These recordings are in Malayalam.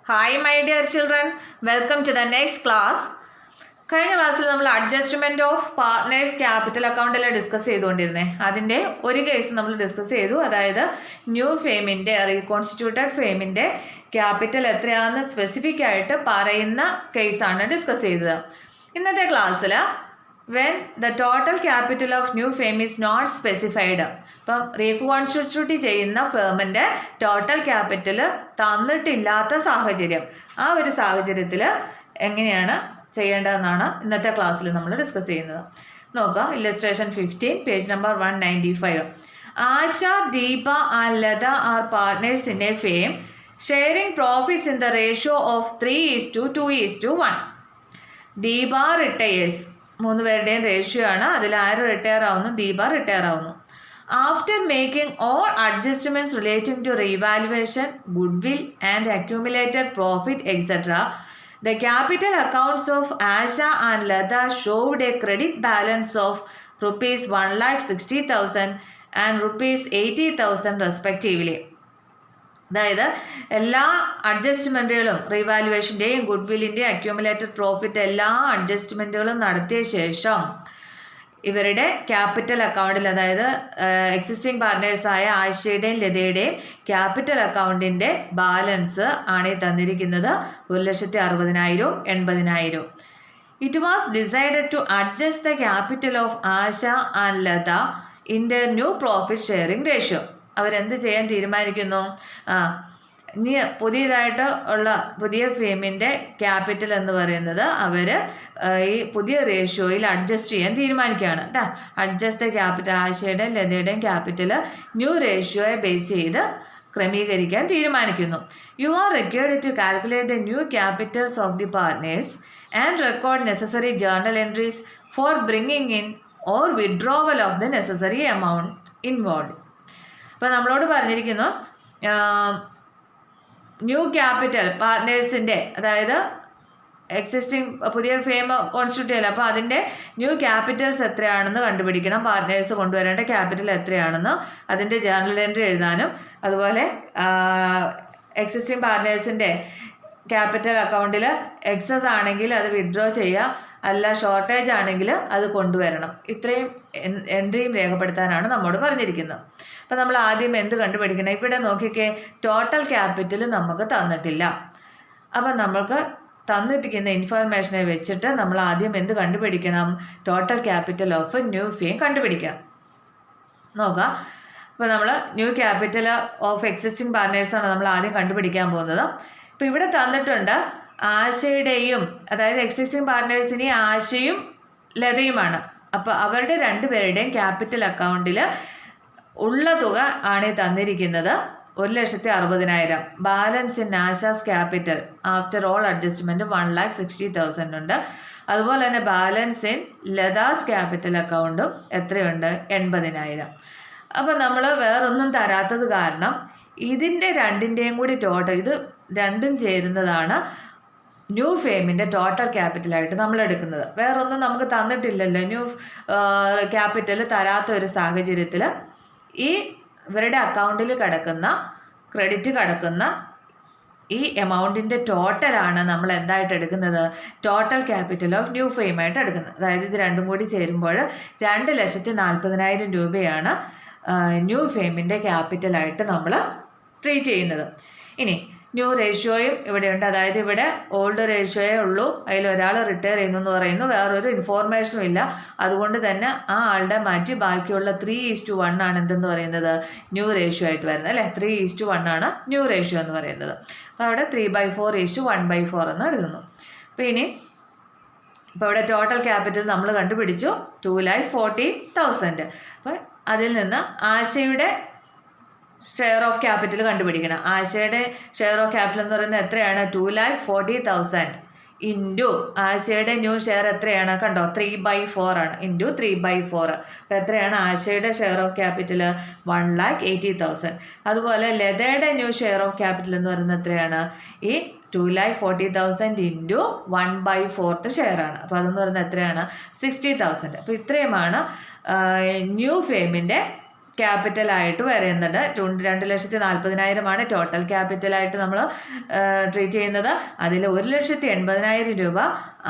Hi my dear children, welcome to the next class. കഴിഞ്ഞ ക്ലാസ്സിൽ നമ്മൾ അഡ്ജസ്റ്റ്മെൻറ്റ് ഓഫ് പാർട്ട്നേഴ്സ് ക്യാപിറ്റൽ അക്കൗണ്ടിൽ ഡിസ്കസ് ചെയ്തുകൊണ്ടിരുന്നേ. അതിൻ്റെ ഒരു കേസ് നമ്മൾ ഡിസ്കസ് ചെയ്തു. അതായത് ന്യൂ ഫേമിൻ്റെ റീകോൺസ്റ്റിറ്റ്യൂട്ടഡ് ഫേമിൻ്റെ ക്യാപിറ്റൽ എത്രയാണെന്ന് സ്പെസിഫിക് ആയിട്ട് പറയുന്ന കേസാണ് ഡിസ്കസ് ചെയ്തത്. ഇന്നത്തെ ക്ലാസ്സിൽ when the total capital of new firm is not specified, ഇപ്പം റീകോൺസ്റ്റിറ്റ്യൂട്ട് ചെയ്യുന്ന ഫേമിൻ്റെ ടോട്ടൽ ക്യാപിറ്റൽ തന്നിട്ടില്ലാത്ത സാഹചര്യം, ആ ഒരു സാഹചര്യത്തിൽ എങ്ങനെയാണ് ചെയ്യേണ്ടതെന്നാണ് ഇന്നത്തെ ക്ലാസ്സിൽ നമ്മൾ ഡിസ്കസ് ചെയ്യുന്നത്. നോക്കുക, illustration 15, page number 195. Asha, Deepa and Latha are partners in a firm sharing profits in the ratio of 3:2:1. Deepa retires, 3 പേരുടെയും റേഷ്യോ ആണ്. അതിൽ ആര് റിട്ടയർ ആവുന്നു? ദീപ റിട്ടയർ ആവുന്നു. After making all adjustments relating to revaluation, goodwill and accumulated profit etcetera, the capital accounts of Asha and Lata showed a credit balance of rupees 1,60,000 and rupees 80,000 respectively. അതായത് എല്ലാ അഡ്ജസ്റ്റ്മെൻറ്റുകളും റീവാലുവേഷൻ്റെയും ഗുഡ്വില്ലിൻ്റെയും അക്യൂമുലേറ്റഡ് പ്രോഫിറ്റ് എല്ലാ അഡ്ജസ്റ്റ്മെൻറ്റുകളും നടത്തിയ ശേഷം ഇവരുടെ ക്യാപിറ്റൽ അക്കൗണ്ടിൽ, അതായത് എക്സിസ്റ്റിംഗ് പാർട്ട്നേഴ്സായ ആയിഷയുടെയും ലതയുടെയും ക്യാപിറ്റൽ അക്കൗണ്ടിൻ്റെ ബാലൻസ് ആണ് തന്നിരിക്കുന്നത് 1,60,000 80,000. It was decided to adjust the capital of Asha and Latha in the new profit sharing ratio. അവരെന്ത് ചെയ്യാൻ തീരുമാനിക്കുന്നു? ഇനി പുതിയതായിട്ട് ഉള്ള പുതിയ ഫേമിൻ്റെ ക്യാപിറ്റൽ എന്ന് പറയുന്നത് അവർ ഈ പുതിയ റേഷ്യോയിൽ അഡ്ജസ്റ്റ് ചെയ്യാൻ തീരുമാനിക്കുകയാണ് കേട്ടോ. അഡ്ജസ്റ്റ് ദ ക്യാപിറ്റൽ, ആശയുടെയും ലതയുടെയും ക്യാപിറ്റൽ ന്യൂ റേഷ്യോയെ ബേസ് ചെയ്ത് ക്രമീകരിക്കാൻ തീരുമാനിക്കുന്നു. You are required to calculate the new capitals of the partners and record necessary journal entries for bringing in or withdrawal of the necessary amount involve. അപ്പോൾ നമ്മളോട് പറഞ്ഞിരിക്കുന്നു ന്യൂ ക്യാപിറ്റൽ പാർട്ട്നേഴ്സിൻ്റെ, അതായത് എക്സിസ്റ്റിംഗ് പുതിയ ഫേം കോൺസ്റ്റിറ്റ്യൂട്ട് ചെയ്യല, അപ്പോൾ അതിൻ്റെ ന്യൂ ക്യാപിറ്റൽസ് എത്രയാണെന്ന് കണ്ടുപിടിക്കണം. പാർട്ട്നേഴ്സ് കൊണ്ടുവരേണ്ട ക്യാപിറ്റൽ എത്രയാണെന്ന് അതിൻ്റെ ജേർണൽ എൻട്രി എഴുതാനും, അതുപോലെ എക്സിസ്റ്റിംഗ് പാർട്ട്നേഴ്സിൻ്റെ ക്യാപിറ്റൽ അക്കൗണ്ടിൽ എക്സസ് ആണെങ്കിൽ അത് വിഡ്രോ ചെയ്യുക, അല്ല ഷോർട്ടേജ് ആണെങ്കിൽ അത് കൊണ്ടുവരണം. ഇത്രയും എൻട്രിയും രേഖപ്പെടുത്താനാണ് നമ്മോട് പറഞ്ഞിരിക്കുന്നത്. അപ്പോൾ നമ്മൾ ആദ്യം എന്ത് കണ്ടുപിടിക്കണം? ഇവിടെ നോക്കിക്കേ, ടോട്ടൽ ക്യാപിറ്റൽ നമുക്ക് തന്നിട്ടില്ല. അപ്പം നമ്മൾക്ക് തന്നിരിക്കുന്ന ഇൻഫർമേഷനെ വെച്ചിട്ട് നമ്മൾ ആദ്യം എന്ത് കണ്ടുപിടിക്കണം? Total capital of new firm കണ്ടുപിടിക്കണം. നോക്കുക, അപ്പോൾ നമ്മൾ ന്യൂ ക്യാപിറ്റൽ ഓഫ് എക്സിസ്റ്റിംഗ് പാർട്ട്നേഴ്സാണ് നമ്മൾ ആദ്യം കണ്ടുപിടിക്കാൻ പോകുന്നത്. ഇപ്പോൾ ഇവിടെ തന്നിട്ടുണ്ട് ആശയുടെയും, അതായത് എക്സിസ്റ്റിംഗ് പാർട്ട്നേഴ്സിനെ ആശയും ലതയുമാണ്. അപ്പോൾ അവരുടെ 2 പേരുടെയും ക്യാപിറ്റൽ അക്കൗണ്ടിൽ ഉള്ള തുക ആണ് തന്നിരിക്കുന്നത് 1,60,000. Balance in Asha's capital after all adjustment 1,60,000 ഉണ്ട്. അതുപോലെ തന്നെ ബാലൻസ് ഇൻ ലതാസ് ക്യാപിറ്റൽ അക്കൗണ്ടും എത്രയുണ്ട്? 80,000. അപ്പോൾ നമ്മൾ വേറൊന്നും തരാത്തത് കാരണം ഇതിൻ്റെ രണ്ടിൻ്റെയും കൂടി ടോട്ടൽ, ഇത് രണ്ടും ചേരുന്നതാണ് ന്യൂ ഫേമിൻ്റെ ടോട്ടൽ ക്യാപിറ്റലായിട്ട് നമ്മൾ എടുക്കുന്നത്. വേറൊന്നും നമുക്ക് തന്നിട്ടില്ലല്ലോ. ന്യൂ ക്യാപിറ്റൽ തരാത്ത ഒരു സാഹചര്യത്തിൽ ഈ ഇവരുടെ അക്കൗണ്ടിൽ കിടക്കുന്ന ക്രെഡിറ്റ് കിടക്കുന്ന ഈ എമൗണ്ടിൻ്റെ ടോട്ടലാണ് നമ്മൾ എന്തായിട്ട് എടുക്കുന്നത്? ടോട്ടൽ ക്യാപിറ്റൽ ഓഫ് ന്യൂ ഫെയിമായിട്ട് എടുക്കുന്നത്. അതായത് ഇത് രണ്ടും കൂടി ചേരുമ്പോൾ 2,40,000 രൂപയാണ് ന്യൂ ഫെയിമിൻ്റെ ക്യാപിറ്റലായിട്ട് നമ്മൾ ട്രീറ്റ് ചെയ്യുന്നത്. ഇനി ന്യൂ റേഷ്യോയും ഇവിടെയുണ്ട്. അതായത് ഇവിടെ ഓൾഡ് റേഷ്യോയേ ഉള്ളൂ, അതിലൊരാൾ റിട്ടയർ ചെയ്യുന്നു എന്ന് പറയുന്നു, വേറൊരു ഇൻഫോർമേഷനും ഇല്ല. അതുകൊണ്ട് തന്നെ ആ ആളുടെ മാറ്റി ബാക്കിയുള്ള 3:1 ആണ് എന്തെന്ന് പറയുന്നത്? ന്യൂ റേഷ്യോ ആയിട്ട് വരുന്നത്, അല്ലേ? 3:1 ആണ് ന്യൂ റേഷ്യോ എന്ന് പറയുന്നത്. അപ്പോൾ അവിടെ 3/4:1/4 എന്ന് എഴുതുന്നു. അപ്പോൾ ഇനി ഇപ്പോൾ ഇവിടെ ടോട്ടൽ ക്യാപിറ്റൽ നമ്മൾ കണ്ടുപിടിച്ചു 2,40,000. അപ്പോൾ അതിൽ നിന്ന് ആശയുടെ ഷെയർ ഓഫ് ക്യാപിറ്റൽ കണ്ടുപിടിക്കണം. ആശയുടെ ഷെയർ ഓഫ് ക്യാപിറ്റൽ എന്ന് പറയുന്നത് എത്രയാണ്? 2,40,000 ഇൻറ്റു ആശയുടെ ന്യൂ ഷെയർ എത്രയാണ്? കണ്ടോ, 3/4 ആണ്. ഇൻറ്റു 3/4. അപ്പോൾ എത്രയാണ് ആശയുടെ ഷെയർ ഓഫ് ക്യാപിറ്റൽ? 1,80,000. അതുപോലെ ലതയുടെ ന്യൂ ഷെയർ ഓഫ് ക്യാപിറ്റൽ എന്ന് പറയുന്നത് എത്രയാണ്? ഈ 2,40,000 ഇൻറ്റു 1/4 ഷെയറാണ്. അപ്പോൾ അതെന്ന് പറയുന്നത് എത്രയാണ്? 60,000. അപ്പോൾ ഇത്രയുമാണ് ന്യൂ ഫേമിൻ്റെ ക്യാപിറ്റലായിട്ട് വരുന്നുണ്ട്. 2,40,000 ടോട്ടൽ ക്യാപിറ്റലായിട്ട് നമ്മൾ ട്രീറ്റ് ചെയ്യുന്നത്. അതിൽ 1,80,000 രൂപ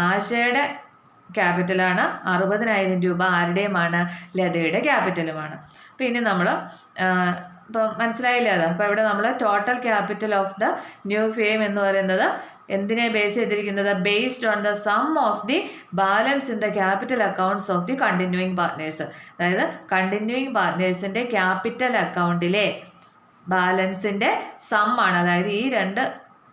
ആശയുടെ ക്യാപിറ്റലാണ്, 60,000 രൂപ ആരുടെയുമാണ്, ലതയുടെ ക്യാപിറ്റലുമാണ്. പിന്നെ നമ്മൾ ഇപ്പം മനസ്സിലായില്ലേ അത്. അപ്പോൾ ഇവിടെ നമ്മൾ total capital of the new firm എന്ന് പറയുന്നത് എന്തിനെ ബേസ് ചെയ്തിരിക്കുന്നത്, based on the sum of the balance in the capital accounts of the continuing partners. അതായത് കണ്ടിന്യൂയിങ് പാർട്ട്നേഴ്സിൻ്റെ ക്യാപിറ്റൽ അക്കൗണ്ടിലെ ബാലൻസിൻ്റെ സം ആണ്. അതായത് ഈ രണ്ട്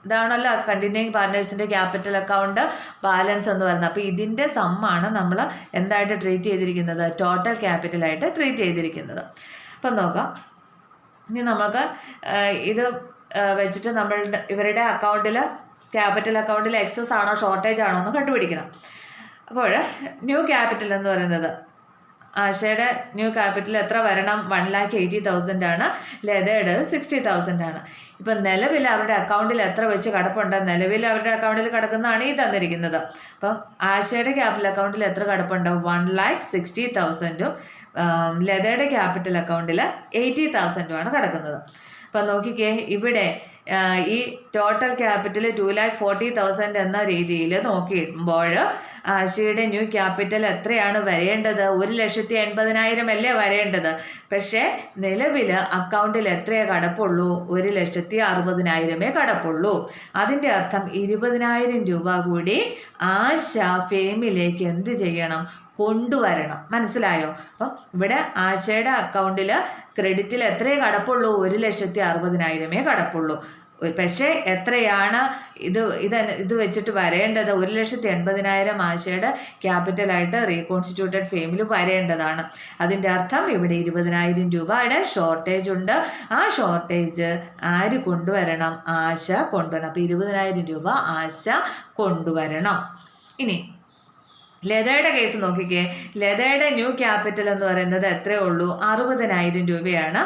ഇതാണല്ലോ കണ്ടിന്യൂയിങ് പാർട്ട്നേഴ്സിൻ്റെ ക്യാപിറ്റൽ അക്കൗണ്ട് ബാലൻസ് എന്ന് പറയുന്നത്. അപ്പോൾ ഇതിൻ്റെ സമ്മാണ് നമ്മൾ എന്തായിട്ട് ട്രീറ്റ് ചെയ്തിരിക്കുന്നത്, ടോട്ടൽ ക്യാപിറ്റലായിട്ട് ട്രീറ്റ് ചെയ്തിരിക്കുന്നത്. അപ്പം നോക്കാം, ഇനി നമുക്ക് ഇത് വെച്ചിട്ട് ഇവരുടെ അക്കൗണ്ടിൽ ക്യാപിറ്റൽ അക്കൗണ്ടിൽ എക്സസ് ആണോ ഷോർട്ടേജ് ആണോ എന്ന് കണ്ടുപിടിക്കണം. അപ്പോൾ ന്യൂ ക്യാപിറ്റൽ എന്ന് പറയുന്നത് ആശയുടെ ന്യൂ ക്യാപിറ്റൽ എത്ര വരണം, 1,80,000 ആണ്. ലതയുടെ 60,000 ആണ്. ഇപ്പം നിലവിൽ അവരുടെ അക്കൗണ്ടിൽ എത്ര വെച്ച് കിടപ്പുണ്ട്, നിലവിൽ അവരുടെ അക്കൗണ്ടിൽ കിടക്കുന്നതാണ് ഈ തന്നിരിക്കുന്നത്. അപ്പം ആശയുടെ ക്യാപിറ്റൽ അക്കൗണ്ടിൽ എത്ര കിടപ്പുണ്ട്, 1,60,000 ലതയുടെ ക്യാപിറ്റൽ അക്കൗണ്ടിൽ 80,000 ആണ് കിടക്കുന്നത്. അപ്പം നോക്കിക്കേ, ഇവിടെ ഈ ടോട്ടൽ ക്യാപിറ്റൽ 2,40,000 എന്ന രീതിയിൽ നോക്കിയുമ്പോൾ ആശയുടെ ന്യൂ ക്യാപിറ്റൽ എത്രയാണ് വരേണ്ടത്, 1,80,000 അല്ലേ വരേണ്ടത്. പക്ഷേ നിലവിൽ അക്കൗണ്ടിൽ എത്രയേ കടപ്പുള്ളൂ, 1,60,000 കടപ്പുള്ളൂ. അതിൻ്റെ അർത്ഥം 20,000 രൂപ കൂടി ആശ ഫേമിലേക്ക് എന്ത് ചെയ്യണം, കൊണ്ടുവരണം. മനസ്സിലായോ? അപ്പം ഇവിടെ ആശയുടെ അക്കൗണ്ടിൽ ക്രെഡിറ്റിൽ എത്രയേ കടപ്പുള്ളൂ, 1,60,000 കടപ്പുള്ളൂ. പക്ഷേ എത്രയാണ് ഇത് വെച്ചിട്ട് വരേണ്ടത്, 1,80,000 ആശയുടെ ക്യാപിറ്റലായിട്ട് റീകോൺസ്റ്റിറ്റ്യൂട്ടഡ് ഫേമിൽ വരേണ്ടതാണ്. അതിൻ്റെ അർത്ഥം ഇവിടെ 20,000 രൂപയുടെ ഷോർട്ടേജ് ഉണ്ട്. ആ ഷോർട്ടേജ് ആര് കൊണ്ടുവരണം, ആശ കൊണ്ടുവരണം. അപ്പോൾ 20,000 രൂപ ആശ കൊണ്ടുവരണം. ഇനി ലതയുടെ കേസ് നോക്കിക്കേ, ലതയുടെ ന്യൂ ക്യാപിറ്റൽ എന്ന് പറയുന്നത് എത്രയേ ഉള്ളൂ, 60,000 രൂപയാണ്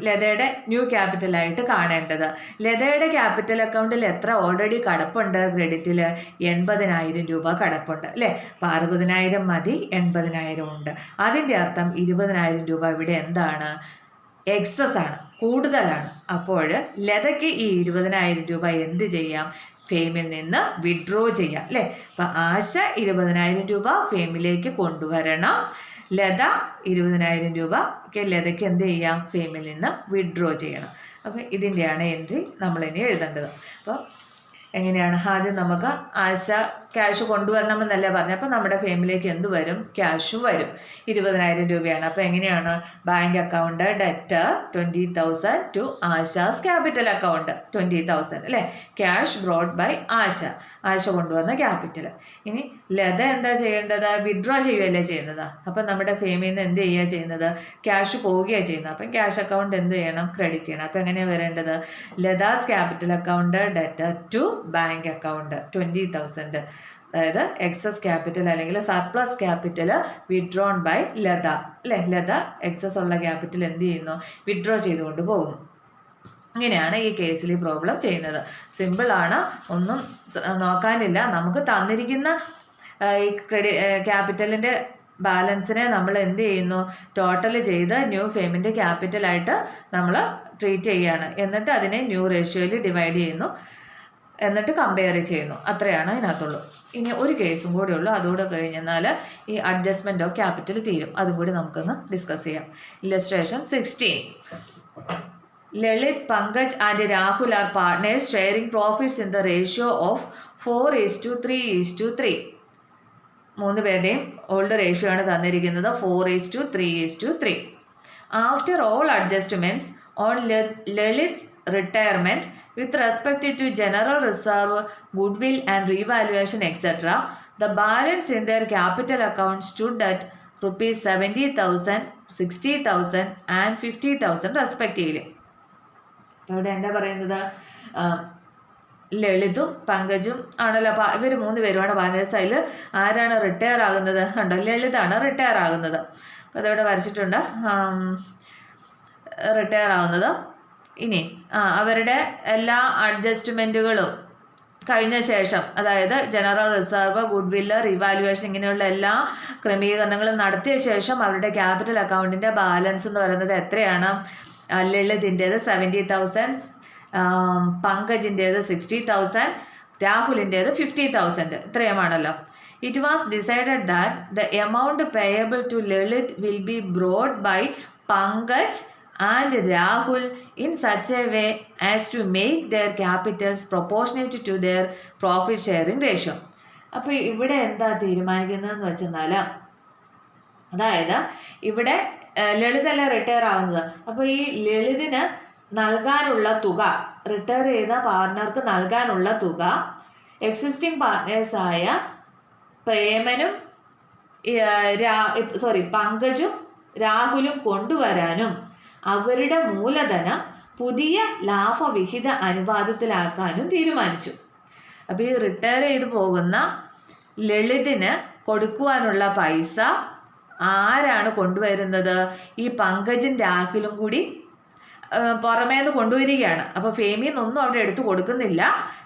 ലതയുടെ ന്യൂ ക്യാപിറ്റലായിട്ട് കാണേണ്ടത്. ലതയുടെ ക്യാപിറ്റൽ അക്കൗണ്ടിൽ എത്ര ഓൾറെഡി കടപ്പുണ്ട്, ക്രെഡിറ്റിൽ 80,000 രൂപ കടപ്പുണ്ട് അല്ലേ. അപ്പോൾ 60,000 മതി, 80,000 ഉണ്ട്. അതിൻ്റെ അർത്ഥം 20,000 രൂപ ഇവിടെ എന്താണ്, എക്സസ് ആണ്, കൂടുതലാണ്. അപ്പോൾ ലതയ്ക്ക് ഈ 20,000 രൂപ എന്ത് ചെയ്യാം, ഫേമിൽ നിന്ന് വിഡ്രോ ചെയ്യാം അല്ലേ. അപ്പം ആശ 20,000 രൂപ ഫേമിലേക്ക് കൊണ്ടുവരണം. ലത 20,000 രൂപ ലതയ്ക്ക് എന്ത് ചെയ്യാം, ഫേമിൽ നിന്ന് വിഡ്രോ ചെയ്യണം. അപ്പോൾ ഇതിൻ്റെയാണ് എൻട്രി നമ്മളിനി എഴുതേണ്ടത്. അപ്പോൾ എങ്ങനെയാണ്, ആദ്യം നമുക്ക് ആശ ക്യാഷ് കൊണ്ടുവരണമെന്നല്ലേ പറഞ്ഞു. അപ്പോൾ നമ്മുടെ ഫേമിലേക്ക് എന്ത് വരും, ക്യാഷ് വരും. 20,000 രൂപയാണ്. അപ്പോൾ എങ്ങനെയാണ്, bank account debtor 20,000 to Asha's capital account 20,000 അല്ലേ. ക്യാഷ് ബ്രോഡ് ബൈ ആശ കൊണ്ടുവന്ന ക്യാപിറ്റൽ. ഇനി ലത എന്താ ചെയ്യേണ്ടത്, വിഡ്രോ ചെയ്യുകയല്ലേ ചെയ്യുന്നത്. അപ്പം നമ്മുടെ ഫേമിൽ നിന്ന് എന്ത് ചെയ്യുക ചെയ്യുന്നത്, ക്യാഷ് പോവുകയാണ് ചെയ്യുന്നത്. അപ്പം ക്യാഷ് അക്കൗണ്ട് എന്ത് ചെയ്യണം, ക്രെഡിറ്റ് ചെയ്യണം. അപ്പോൾ എങ്ങനെയാണ് വരേണ്ടത്, Lata's capital account debtor to bank account 20,000, അതായത് എക്സസ് ക്യാപിറ്റൽ അല്ലെങ്കിൽ surplus capital withdrawn by Lata അല്ലേ. ലത എക്സസ് ഉള്ള ക്യാപിറ്റൽ എന്ത് ചെയ്യുന്നു, വിഡ്രോ ചെയ്തുകൊണ്ട് പോകുന്നു. ഇങ്ങനെയാണ് ഈ കേസിൽ ഈ പ്രോബ്ലം ചെയ്യുന്നത്. സിമ്പിളാണ്, ഒന്നും നോക്കാനില്ല. നമുക്ക് തന്നിരിക്കുന്ന ഈ ക്യാപിറ്റലിൻ്റെ ബാലൻസിനെ നമ്മൾ എന്ത് ചെയ്യുന്നു, ടോട്ടൽ ചെയ്ത് ന്യൂ ഫേമിൻ്റെ ക്യാപിറ്റലായിട്ട് നമ്മൾ ട്രീറ്റ് ചെയ്യുകയാണ്. എന്നിട്ട് അതിനെ ന്യൂ റേഷ്യോയിൽ ഡിവൈഡ് ചെയ്യുന്നു, എന്നിട്ട് കമ്പയർ ചെയ്യുന്നു. അത്രയാണ് ഇതിനകത്തുള്ളൂ. ഇനി ഒരു കേസും കൂടെ ഉള്ളൂ, അതുകൂടെ കഴിഞ്ഞാൽ ഈ അഡ്ജസ്റ്റ്മെൻറ്റ് ഓഫ് ക്യാപിറ്റൽ തീരും. അതും കൂടി നമുക്കൊന്ന് ഡിസ്കസ് ചെയ്യാം. Illustration 16. Lalit, Pankaj and Rahul are partners sharing profits in the ratio of 4:3:3. മൂന്ന് പേരുടെയും ഓൾഡ് റേഷ്യോ ആണ് തന്നിരിക്കുന്നത്, 4:3:3. ആഫ്റ്റർ ഓൾ അഡ്ജസ്റ്റ്മെൻറ്റ്സ് ഓൺ ലളിത്'s retirement with respect to general reserve, goodwill and revaluation etc., the balance in their capital account stood at rupees 70,000, 60,000 and 50,000 respectively. ഇവിടെ എന്താ പറയുന്നത്, ലളിതും പങ്കജും ആണല്ലോ, ഇവർ 3 പേരുമാണ് പാർട്ട്നേഴ്സ്. അതിൽ ആരാണ് റിട്ടയർ ആകുന്നത്, കണ്ടോ, ലളിതാണ് റിട്ടയർ ആകുന്നത്. അപ്പോൾ അതവിടെ വരച്ചിട്ടുണ്ട്, റിട്ടയർ ആകുന്നത്. ഇനി അവരുടെ എല്ലാ അഡ്ജസ്റ്റ്മെൻറ്റുകളും കഴിഞ്ഞ ശേഷം, അതായത് ജനറൽ റിസർവ്, ഗുഡ് വില്ല്, റിവാലുവേഷൻ ഇങ്ങനെയുള്ള എല്ലാ ക്രമീകരണങ്ങളും നടത്തിയ ശേഷം അവരുടെ ക്യാപിറ്റൽ അക്കൗണ്ടിൻ്റെ ബാലൻസ് എന്ന് പറയുന്നത് എത്രയാണ്? ലളിതിൻ്റേത് 70,000, പങ്കജിൻ്റേത് 60,000, രാഹുലിൻ്റേത് 50,000. ഇത്രയുമാണല്ലോ. It was decided that the amount payable to Lalit will be brought by Pankaj and Rahul in such a way as to make their capitals proportionate to their profit sharing ratio. അപ്പോൾ ഇവിടെ എന്താ തീരുമാനിക്കുന്നതെന്ന് വെച്ചെന്നാൽ, അതായത് ഇവിടെ ലളിതല്ല റിട്ടയർ ആവുന്നത്. അപ്പോൾ ഈ ലളിതിന് നൽകാനുള്ള തുക, റിട്ടയർ ചെയ്ത പാർട്ട്ണർക്ക് നൽകാനുള്ള തുക എക്സിസ്റ്റിംഗ് പാർട്ട്നേഴ്സായ പ്രേമനും പങ്കജും രാഹുലും കൊണ്ടുവരാനും അവരുടെ മൂലധനം പുതിയ ലാഭവിഹിത അനുപാതത്തിലാക്കാനും തീരുമാനിച്ചു. അപ്പോൾ ഈ റിട്ടയർ ചെയ്തു പോകുന്ന ലളിതിന് കൊടുക്കുവാനുള്ള പൈസ ആരാണ് കൊണ്ടുവരുന്നത്? ഈ പങ്കജും രാഹുലും കൂടി പുറമേ നിന്ന് കൊണ്ടുവരികയാണ്. അപ്പോൾ ഫേമിൽ നിന്നൊന്നും അവിടെ എടുത്തു കൊടുക്കുന്നില്ല.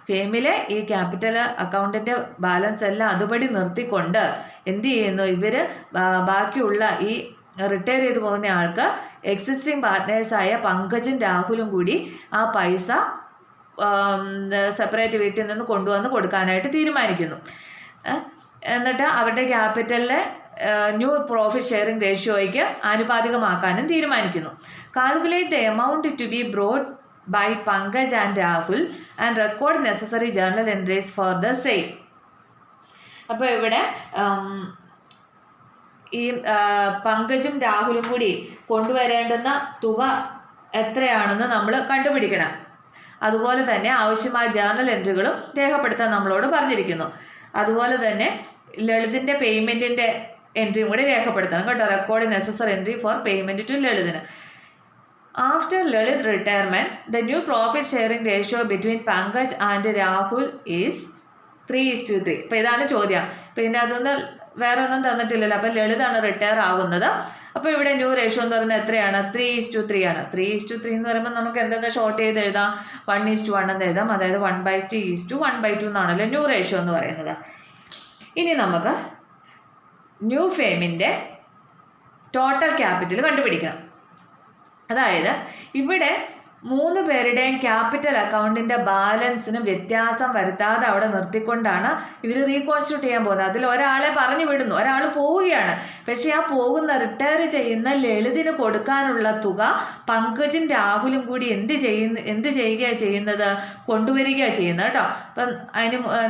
ഫേമിലെ ഈ ക്യാപിറ്റൽ അക്കൗണ്ടിൻ്റെ ബാലൻസ് എല്ലാം അതുപടി നിർത്തിക്കൊണ്ട് എന്ത് ചെയ്യുന്നു? ഇവർ ബാക്കിയുള്ള ഈ റിട്ടയർ ചെയ്തു പോകുന്ന ആൾക്ക് എക്സിസ്റ്റിംഗ് പാർട്ട്നേഴ്സായ പങ്കജും രാഹുലും കൂടി ആ പൈസ സെപ്പറേറ്റ് വീട്ടിൽ നിന്ന് കൊണ്ടുവന്ന് കൊടുക്കാനായിട്ട് തീരുമാനിക്കുന്നു. എന്നിട്ട് അവരുടെ ക്യാപിറ്റലിലെ ന്യൂ പ്രോഫിറ്റ് ഷെയറിംഗ് റേഷ്യോയ്ക്ക് ആനുപാതികമാക്കാനും തീരുമാനിക്കുന്നു. Calculate the amount to be brought by Pankaj and Rahul and record necessary journal entries for the same. അപ്പോൾ ഇവിടെ ഈ പങ്കജും രാഹുലും കൂടി കൊണ്ടുവരേണ്ടുന്ന തുക എത്രയാണെന്ന് നമ്മൾ കണ്ടുപിടിക്കണം. അതുപോലെ തന്നെ ആവശ്യമായ ജേർണൽ എൻട്രികളും രേഖപ്പെടുത്താൻ നമ്മളോട് പറഞ്ഞിരിക്കുന്നു. അതുപോലെ തന്നെ ലളിതിൻ്റെ പേയ്മെൻറ്റിൻ്റെ എൻട്രിയും കൂടി രേഖപ്പെടുത്തണം കേട്ടോ. Record necessary entry for payment to ലളിതിന്. After Lalit retirement, the new profit sharing ratio between Pankaj and Rahul is 3:3. അപ്പോൾ ഇതാണ് ചോദ്യം. അപ്പോൾ ഇതിൻ്റെ അതൊന്ന് വേറെ ഒന്നും തന്നിട്ടില്ലല്ലോ. അപ്പോൾ ലളിതാണ് റിട്ടയർ ആകുന്നത്. അപ്പോൾ ഇവിടെ ന്യൂ റേഷ്യോ എന്ന് പറയുന്നത് എത്രയാണ്? 3:3 ആണ്. 3:3 എന്ന് പറയുമ്പോൾ നമുക്ക് എന്തെങ്കിലും ഷോർട്ട് ചെയ്ത് എഴുതാം, 1:1 എന്ന് എഴുതാം. അതായത് 1/2:1/2 എന്നാണല്ലോ ന്യൂ റേഷ്യോ എന്ന് പറയുന്നത്. ഇനി നമുക്ക് ന്യൂ ഫേമിൻ്റെ ടോട്ടൽ ക്യാപിറ്റൽ കണ്ടുപിടിക്കണം. അതായത് ഇവിടെ 3 പേരുടെയും ക്യാപിറ്റൽ അക്കൗണ്ടിൻ്റെ ബാലൻസിന് വ്യത്യാസം വരുത്താതെ അവിടെ നിർത്തിക്കൊണ്ടാണ് ഇവർ റീകോൺസ്റ്റിറ്റ്യൂട്ട് ചെയ്യാൻ പോകുന്നത്. അതിൽ ഒരാളെ പറഞ്ഞു വിടുന്നു, ഒരാൾ പോവുകയാണ്. പക്ഷേ ആ പോകുന്ന റിട്ടയർ ചെയ്യുന്ന ലളിതിന് കൊടുക്കാനുള്ള തുക പങ്കജും രാഹുലും കൂടി എന്ത് ചെയ്യുകയാണ് ചെയ്യുന്നത്? കൊണ്ടുവരികയാണ് ചെയ്യുന്നത് കേട്ടോ. അപ്പം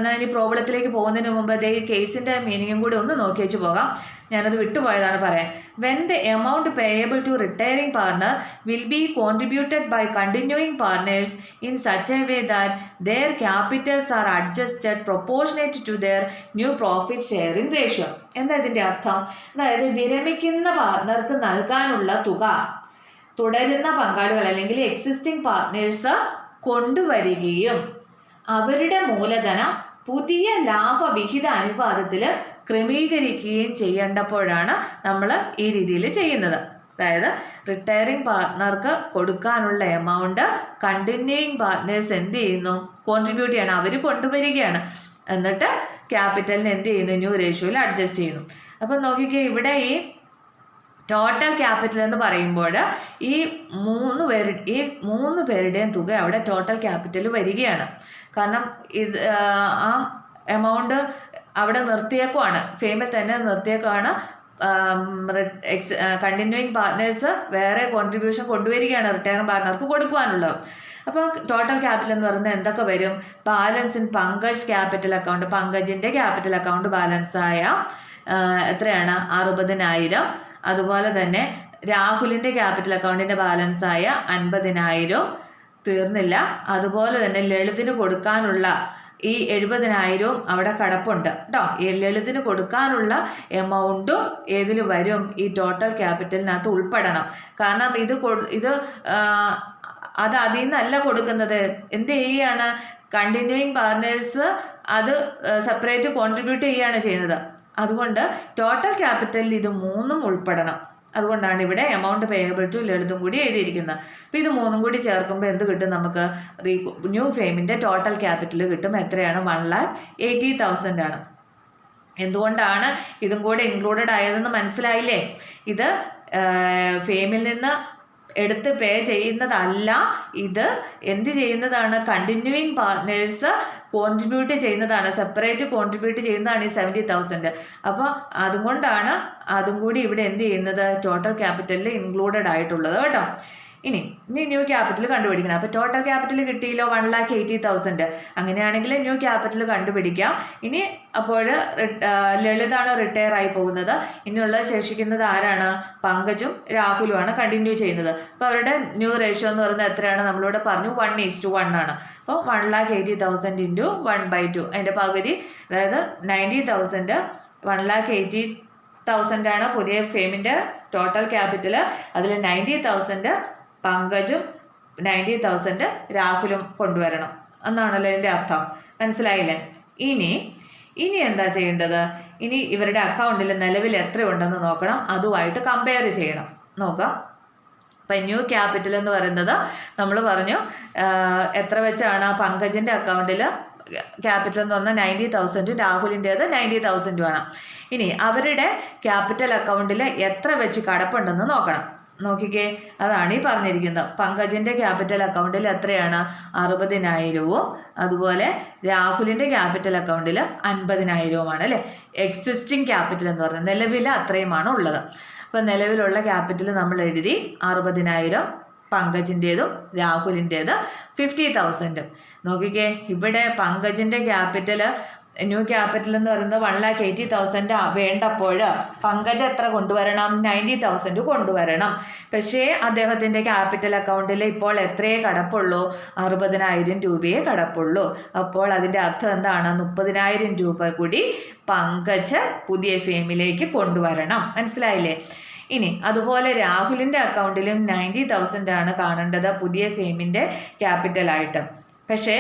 അതിന് പ്രോബ്ലത്തിലേക്ക് പോകുന്നതിന് മുമ്പ് ഈ കേസിൻ്റെ മീനിങ്ങും കൂടി ഒന്ന് നോക്കി വെച്ച് പോകാം. ഞാനത് വിട്ടുപോയതാണ് പറയാൻ. When the amount payable to retiring partner will be contributed by continuing partners in such a way that their capitals are adjusted proportionate to their new profit sharing ratio. എന്താ ഇതിൻ്റെ അർത്ഥം? അതായത് വിരമിക്കുന്ന പാർട്ണർക്ക് നൽകാനുള്ള തുക തുടരുന്ന പങ്കാളികൾ അല്ലെങ്കിൽ എക്സിസ്റ്റിംഗ് പാർട്ട്നേഴ്സ് കൊണ്ടുവരികയും അവരുടെ മൂലധനം പുതിയ ലാഭവിഹിത അനുപാതത്തിൽ ക്രമീകരിക്കുകയും ചെയ്യേണ്ടപ്പോഴാണ് നമ്മൾ ഈ രീതിയിൽ ചെയ്യുന്നത്. അതായത് റിട്ടയറിംഗ് പാർട്ട്ണർക്ക് കൊടുക്കാനുള്ള എമൗണ്ട് കണ്ടിന്യൂയിങ് പാർട്ട്നേഴ്സ് എന്ത് ചെയ്യുന്നു? കോൺട്രിബ്യൂട്ട് ചെയ്യണം, അവർ കൊണ്ടുവരികയാണ്. എന്നിട്ട് ക്യാപിറ്റലിന് എന്ത് ചെയ്യുന്നു? ന്യൂ റേഷ്യോയിൽ അഡ്ജസ്റ്റ് ചെയ്യുന്നു. അപ്പം നോക്കിക്കേ, ഇവിടെ ഈ ടോട്ടൽ ക്യാപിറ്റൽ എന്ന് പറയുമ്പോൾ ഈ 3 പേരുടെയും തുക അവിടെ ടോട്ടൽ ക്യാപിറ്റൽ വരികയാണ്. കാരണം ഇത് ആ എമൗണ്ട് അവിടെ നിർത്തിയേക്കുവാണ്, ഫേമിൽ തന്നെ നിർത്തിയേക്കുവാണ്. കണ്ടിന്യൂയിങ് പാർട്ട്നേഴ്സ് വേറെ കോൺട്രിബ്യൂഷൻ കൊണ്ടുവരികയാണ് റിട്ടയറിംഗ് പാർട്ട്ണർക്ക് കൊടുക്കുവാനുള്ളത്. അപ്പോൾ ടോട്ടൽ ക്യാപിറ്റൽ എന്ന് പറയുന്നത് എന്തൊക്കെ വരും? Balance in Pankaj capital account, പങ്കജിൻ്റെ ക്യാപിറ്റൽ അക്കൗണ്ട് ബാലൻസായ എത്രയാണ്? 60,000. അതുപോലെ തന്നെ രാഹുലിൻ്റെ ക്യാപിറ്റൽ അക്കൗണ്ടിൻ്റെ ബാലൻസായ 50,000 തീർന്നില്ല. അതുപോലെ തന്നെ ലളിതിന് കൊടുക്കാനുള്ള ഈ 70,000 അവിടെ കിടപ്പുണ്ട് കേട്ടോ. ഈ ലളിതിന് കൊടുക്കാനുള്ള എമൗണ്ടും ഏതിൽ വരും? ഈ ടോട്ടൽ ക്യാപിറ്റലിനകത്ത് ഉൾപ്പെടണം. കാരണം ഇത് അത് അതിൽ നിന്നല്ല കൊടുക്കുന്നത്. എന്ത് ചെയ്യുകയാണ്? കണ്ടിന്യൂയിങ് പാർട്ട്നേഴ്സ് അത് സെപ്പറേറ്റ് കോൺട്രിബ്യൂട്ട് ചെയ്യുകയാണ് ചെയ്യുന്നത്. അതുകൊണ്ട് ടോട്ടൽ ക്യാപിറ്റലിൽ ഇത് 3 ഉൾപ്പെടണം. അതുകൊണ്ടാണ് ഇവിടെ എമൗണ്ട് പേയബിൾ ടു ലളിതും കൂടി എഴുതിയിരിക്കുന്നത്. അപ്പോൾ ഇത് മൂന്നും കൂടി ചേർക്കുമ്പോൾ എന്ത് കിട്ടും നമുക്ക്? ന്യൂ ഫെയിമിൻ്റെ ടോട്ടൽ ക്യാപിറ്റൽ കിട്ടും. എത്രയാണ്? 1,80,000 ആണ്. എന്തുകൊണ്ടാണ് ഇതും കൂടെ ഇൻക്ലൂഡഡ് ആയതെന്ന് മനസ്സിലായില്ലേ? ഇത് ഫെയിമിൽ നിന്ന് എടുത്ത് പേ ചെയ്യുന്നതല്ല, ഇത് എന്ത് ചെയ്യുന്നതാണ്? കണ്ടിന്യൂയിങ് പാർട്ട്നേഴ്സ് കോൺട്രിബ്യൂട്ട് ചെയ്യുന്നതാണ്, സെപ്പറേറ്റ് കോൺട്രിബ്യൂട്ട് ചെയ്യുന്നതാണ് ഈ 70,000. അപ്പോൾ അതുകൊണ്ടാണ് അതും കൂടി ഇവിടെ എന്ത് ചെയ്യുന്നത്? ടോട്ടൽ ക്യാപിറ്റലിൽ ഇൻക്ലൂഡഡ് ആയിട്ടുള്ളത് കേട്ടോ. ഇനി ന്യൂ ക്യാപിറ്റൽ കണ്ടുപിടിക്കണം. അപ്പോൾ ടോട്ടൽ ക്യാപിറ്റൽ കിട്ടിയല്ലോ 1,80,000. അങ്ങനെയാണെങ്കിൽ ന്യൂ ക്യാപിറ്റൽ കണ്ടുപിടിക്കാം. ഇനി അപ്പോൾ ലളിതാണ് റിട്ടയർ ആയി പോകുന്നത്. ഇനിയുള്ള ശേഷിക്കുന്നത് ആരാണ്? പങ്കജും രാഹുലുമാണ് കണ്ടിന്യൂ ചെയ്യുന്നത്. അപ്പോൾ അവരുടെ ന്യൂ റേഷ്യോ എന്ന് പറയുന്നത് എത്രയാണ്? നമ്മളിവിടെ പറഞ്ഞു 1:1 ആണ്. അപ്പോൾ 1,80,000 ഇൻറ്റു 1/2, അതിൻ്റെ പകുതി, അതായത് 90,000. 1,80,000 ആണ് പുതിയ ഫെയിമിൻ്റെ ടോട്ടൽ ക്യാപിറ്റൽ. അതിൽ 90,000 പങ്കജും 90,000 രാഹുലും കൊണ്ടുവരണം എന്നാണല്ലോ ഇതിൻ്റെ അർത്ഥം. മനസ്സിലായില്ലേ? ഇനി എന്താ ചെയ്യേണ്ടത്? ഇനി ഇവരുടെ അക്കൗണ്ടിൽ നിലവിൽ എത്രയുണ്ടെന്ന് നോക്കണം, അതുമായിട്ട് കമ്പയർ ചെയ്യണം. നോക്കാം. അപ്പം ന്യൂ ക്യാപിറ്റൽ എന്ന് പറയുന്നത് നമ്മൾ പറഞ്ഞു എത്ര വെച്ചാണ്? പങ്കജിൻ്റെ അക്കൗണ്ടിൽ ക്യാപിറ്റൽ എന്ന് പറഞ്ഞാൽ 90,000, രാഹുലിൻ്റേത് 90,000 ആണ്. ഇനി അവരുടെ ക്യാപിറ്റൽ അക്കൗണ്ടിൽ എത്ര വെച്ച് കടപ്പുണ്ടെന്ന് നോക്കണം. നോക്കിക്കേ, അതാണ് ഈ പറഞ്ഞിരിക്കുന്നത്. പങ്കജിൻ്റെ ക്യാപിറ്റൽ അക്കൗണ്ടിൽ എത്രയാണ്? 60,000. അതുപോലെ രാഹുലിൻ്റെ ക്യാപിറ്റൽ അക്കൗണ്ടിൽ 50,000 അല്ലേ? എക്സിസ്റ്റിംഗ് ക്യാപിറ്റൽ എന്ന് പറഞ്ഞാൽ നിലവിൽ അത്രയുമാണ് ഉള്ളത്. അപ്പം നിലവിലുള്ള ക്യാപിറ്റൽ നമ്മൾ എഴുതി 60,000, പങ്കജിൻ്റേതും രാഹുലിൻ്റേത് 50,000. നോക്കിക്കേ, ഇവിടെ പങ്കജിൻ്റെ ക്യാപിറ്റൽ ന്യൂ ക്യാപിറ്റൽ എന്ന് പറയുന്നത് 1,80,000 വേണ്ടപ്പോൾ പങ്കജ് എത്ര കൊണ്ടുവരണം? 90,000 കൊണ്ടുവരണം. പക്ഷേ അദ്ദേഹത്തിൻ്റെ ക്യാപിറ്റൽ അക്കൗണ്ടിൽ ഇപ്പോൾ എത്രയേ കടപ്പുള്ളൂ? 60,000 രൂപയെ കടപ്പുള്ളൂ. അപ്പോൾ അതിൻ്റെ അർത്ഥം എന്താണ്? 30,000 രൂപ കൂടി പങ്കജ് പുതിയ ഫെയിമിലേക്ക് കൊണ്ടുവരണം. മനസ്സിലായില്ലേ? ഇനി അതുപോലെ രാഹുലിൻ്റെ അക്കൗണ്ടിലും 90,000 ആണ് കാണേണ്ടത് പുതിയ ഫെയിമിൻ്റെ ക്യാപിറ്റലായിട്ട്. പക്ഷേ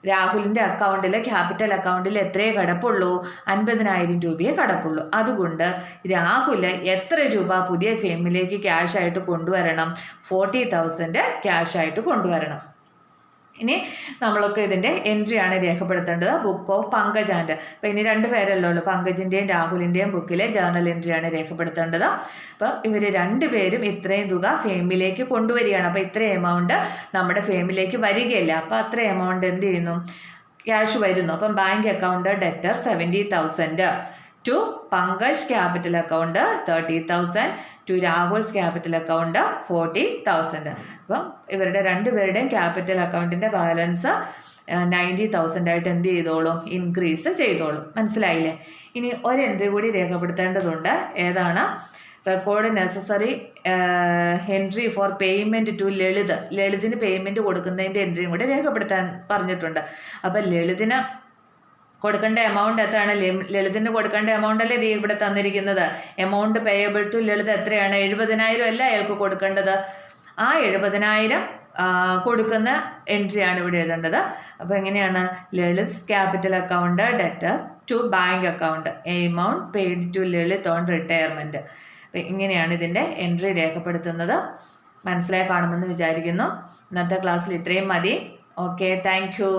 രാഹുലിൻ്റെ അക്കൗണ്ടിൽ ക്യാപിറ്റൽ അക്കൗണ്ടിൽ എത്രയേ കടപ്പുള്ളൂ? 50,000 രൂപയെ കടപ്പുള്ളൂ. അതുകൊണ്ട് രാഹുൽ എത്ര രൂപ പുതിയ ഫെയിമിലേക്ക് ക്യാഷായിട്ട് കൊണ്ടുവരണം? 40,000 ക്യാഷായിട്ട് കൊണ്ടുവരണം. ഇനി നമ്മളൊക്കെ ഇതിൻ്റെ എൻട്രിയാണ് രേഖപ്പെടുത്തേണ്ടത്. Book of Pankaj and. അപ്പോൾ ഇനി 2 പേരല്ലേ ഉള്ളൂ, പങ്കജിൻ്റെയും രാഹുലിൻ്റെയും ബുക്കിലെ ജേർണൽ എൻട്രിയാണ് രേഖപ്പെടുത്തേണ്ടത്. അപ്പോൾ ഇവർ 2 പേരും ഇത്രയും തുക ഫെയിമിലേക്ക് കൊണ്ടുവരികയാണ്. അപ്പോൾ ഇത്രയും എമൗണ്ട് നമ്മുടെ ഫെയിമിലേക്ക് വരികയില്ല. അപ്പോൾ അത്ര എമൗണ്ട് എന്ത് ചെയ്യുന്നു? ക്യാഷ് വരുന്നു. അപ്പം bank account debtor 70,000 to Pankaj capital account 30,000 to Rahul's capital account 40,000. അപ്പം ഇവരുടെ 2 പേരുടെയും ക്യാപിറ്റൽ അക്കൗണ്ടിൻ്റെ ബാലൻസ് 90,000 ആയിട്ട് എന്ത് ചെയ്തോളും? ഇൻക്രീസ് ചെയ്തോളും. മനസ്സിലായില്ലേ? ഇനി ഒരു എൻട്രി കൂടി രേഖപ്പെടുത്തേണ്ടതുണ്ട്. ഏതാണ്? Record necessary entry for payment to ലളിതിന് പേയ്മെൻറ്റ് കൊടുക്കുന്നതിൻ്റെ എൻട്രിയും കൂടി രേഖപ്പെടുത്താൻ പറഞ്ഞിട്ടുണ്ട്. അപ്പം ലളിതിന് കൊടുക്കേണ്ട എമൗണ്ട് എത്രയാണ്? ലളിതിന് കൊടുക്കേണ്ട എമൗണ്ട് അല്ലേ ഇവിടെ തന്നിരിക്കുന്നത്. എമൗണ്ട് പേയബിൾ ടു ലളിത് എത്രയാണ്? 70,000 അല്ല അയാൾക്ക് കൊടുക്കേണ്ടത്. ആ 70,000 കൊടുക്കുന്ന എൻട്രിയാണ് ഇവിടെ എഴുതേണ്ടത്. അപ്പോൾ എങ്ങനെയാണ്? Lalit capital account debtor to bank account amount paid to Lalit on retirement. അപ്പം ഇങ്ങനെയാണ് ഇതിൻ്റെ എൻട്രി രേഖപ്പെടുത്തുന്നത്. മനസ്സിലായി കാണുമെന്ന് വിചാരിക്കുന്നു. ഇന്നത്തെ ക്ലാസ്സിൽ ഇത്രയും മതി. Okay, thank you.